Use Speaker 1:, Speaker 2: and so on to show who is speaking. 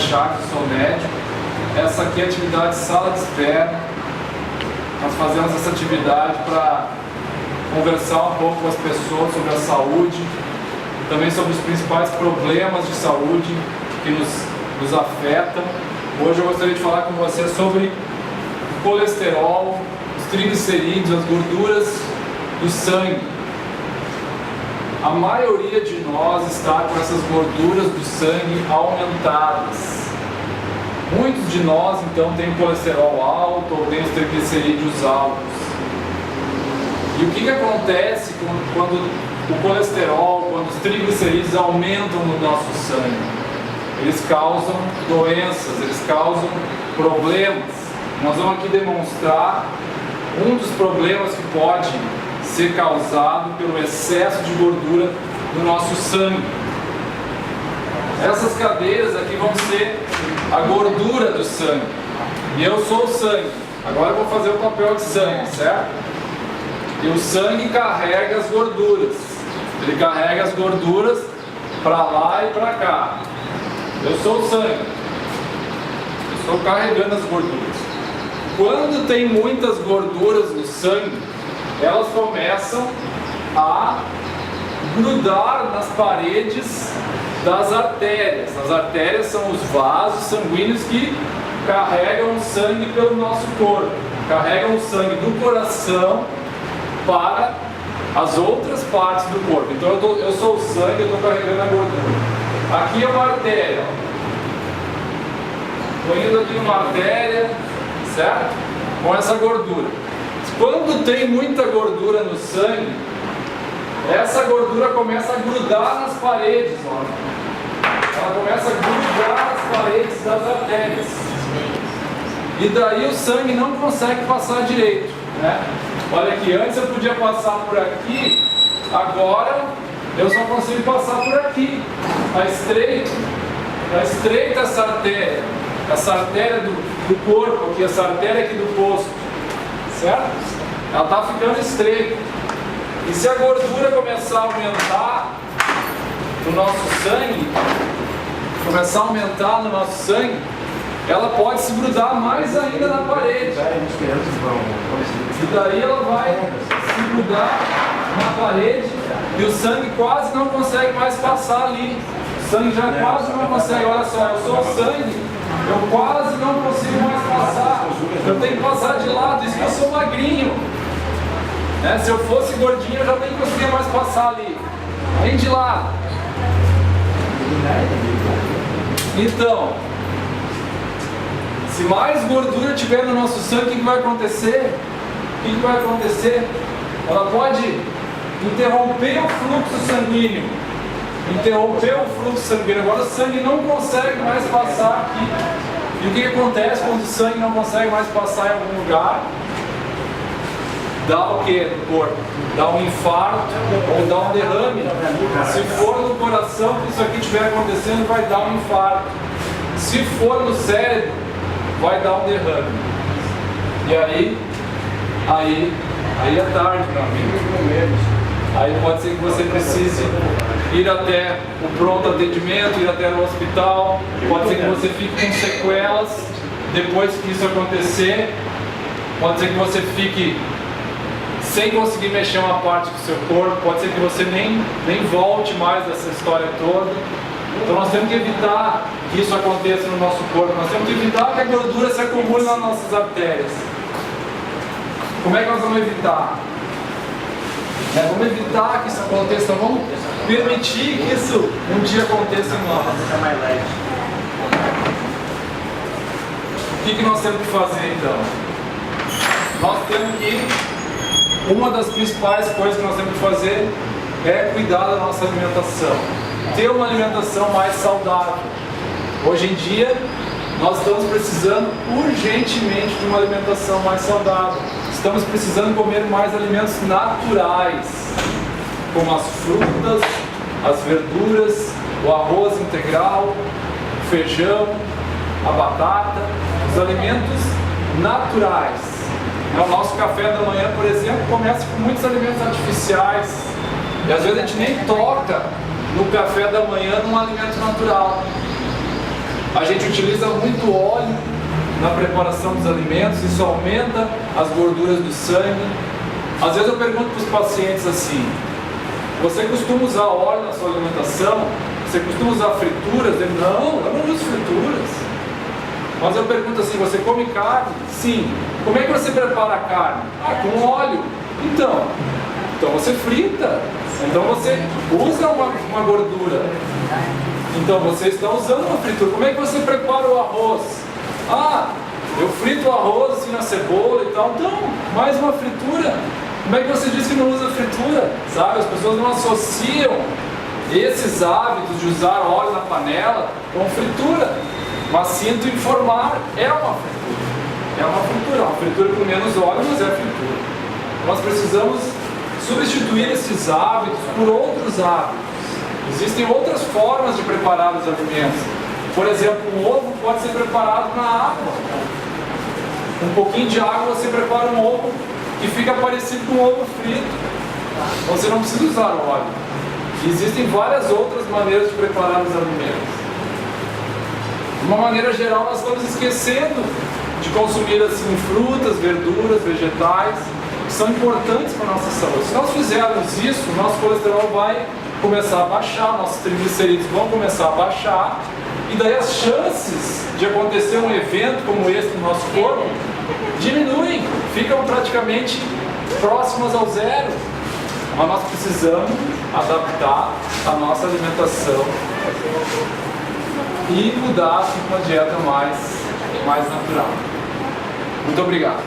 Speaker 1: Chagas, sou médico. Essa aqui é a atividade sala de espera. Nós fazemos essa atividade para conversar um pouco com as pessoas sobre a saúde, também sobre os principais problemas de saúde que nos afetam. Hoje eu gostaria de falar com você sobre o colesterol, os triglicerídeos, as gorduras do sangue. A maioria de nós está com essas gorduras do sangue aumentadas. Muitos de nós, então, têm colesterol alto ou têm os triglicerídeos altos. E o que acontece quando o colesterol, quando os triglicerídeos aumentam no nosso sangue? Eles causam doenças, eles causam problemas. Nós vamos aqui demonstrar um dos problemas que pode ser causado pelo excesso de gordura no nosso sangue. Essas cadeiras aqui vão ser a gordura do sangue. E eu sou o sangue. Agora eu vou fazer o papel de sangue, certo? E o sangue carrega as gorduras. Ele carrega as gorduras para lá e para cá. Eu sou o sangue. Eu estou carregando as gorduras. Quando tem muitas gorduras no sangue, elas começam a grudar nas paredes das artérias. As artérias são os vasos sanguíneos que carregam o sangue pelo nosso corpo, carregam o sangue do coração para as outras partes do corpo. Então eu sou o sangue, eu estou carregando a gordura. Aqui é uma artéria. Estou indo aqui numa artéria, certo? Com essa gordura. Quando tem muita gordura no sangue, essa gordura começa a grudar nas paredes, ó. Ela começa a grudar nas paredes das artérias. E daí o sangue não consegue passar direito, né? Olha aqui, antes eu podia passar por aqui, agora eu só consigo passar por aqui. Está estreita essa artéria do corpo aqui, essa artéria aqui do posto, certo? Ela está ficando estreita. E se a gordura começar a aumentar no nosso sangue, ela pode se grudar mais ainda na parede. E daí ela vai se grudar na parede e o sangue quase não consegue mais passar ali. O sangue já quase não consegue. Olha só, eu sou o sangue, eu quase não consigo mais passar. Eu tenho que passar de lado, isso que eu sou magrinho. Né? Se eu fosse gordinho, eu já nem conseguia mais passar ali. Vem de lado. Então, se mais gordura tiver no nosso sangue, o que vai acontecer? Ela pode interromper o fluxo sanguíneo. Agora o sangue não consegue mais passar aqui. E o que acontece quando o sangue não consegue mais passar em algum lugar? Dá o que no corpo? Dá um infarto ou dá um derrame. Se for no coração que isso aqui estiver acontecendo, vai dar um infarto. Se for no cérebro, vai dar um derrame. E aí é tarde, meu amigo. Aí pode ser que você precise ir até o pronto atendimento, ir até o hospital. Pode ser que você fique com sequelas depois que isso acontecer. Pode ser que você fique sem conseguir mexer uma parte do seu corpo. Pode ser que você nem volte mais dessa história toda. Então nós temos que evitar que isso aconteça no nosso corpo. Nós temos que evitar que a gordura se acumule nas nossas artérias. Como é que nós vamos evitar? Vamos evitar que isso aconteça. Vamos permitir que isso um dia aconteça em nós. O que nós temos que fazer então? Nós temos que... Uma das principais coisas que nós temos que fazer é cuidar da nossa alimentação. Ter uma alimentação mais saudável. Hoje em dia, nós estamos precisando urgentemente de uma alimentação mais saudável. Estamos precisando comer mais alimentos naturais, como as frutas, as verduras, o arroz integral, o feijão, a batata, os alimentos naturais. O nosso café da manhã, por exemplo, começa com muitos alimentos artificiais. E às vezes a gente nem toca no café da manhã num alimento natural. A gente utiliza muito óleo na preparação dos alimentos, isso aumenta as gorduras do sangue. Às vezes eu pergunto para os pacientes assim: você costuma usar óleo na sua alimentação? Você costuma usar frituras? Ele, não, eu não uso frituras. Mas eu pergunto assim: você come carne? Sim. Como é que você prepara a carne? Ah, com óleo. Então você frita. Então você usa uma gordura. Então você está usando uma fritura. Como é que você prepara o arroz? Ah, eu frito o arroz assim na cebola e tal. Então, mais uma fritura. Como é que você diz que não usa fritura? Sabe, as pessoas não associam esses hábitos de usar óleo na panela com fritura. Mas sinto informar, é uma fritura. É uma fritura com menos óleo, mas é fritura. Nós precisamos substituir esses hábitos por outros hábitos. Existem outras formas de preparar os alimentos. Por exemplo, um ovo pode ser preparado na água. Um pouquinho de água você prepara um ovo que fica parecido com um ovo frito. Você não precisa usar óleo. Existem várias outras maneiras de preparar os alimentos. De uma maneira geral, nós estamos esquecendo de consumir assim frutas, verduras, vegetais, que são importantes para a nossa saúde. Se nós fizermos isso, o nosso colesterol vai começar a baixar, nossos triglicerídeos vão começar a baixar, e daí as chances de acontecer um evento como esse no nosso corpo diminuem, ficam praticamente próximas ao zero. Mas nós precisamos adaptar a nossa alimentação e mudar para uma dieta mais natural. Muito obrigado.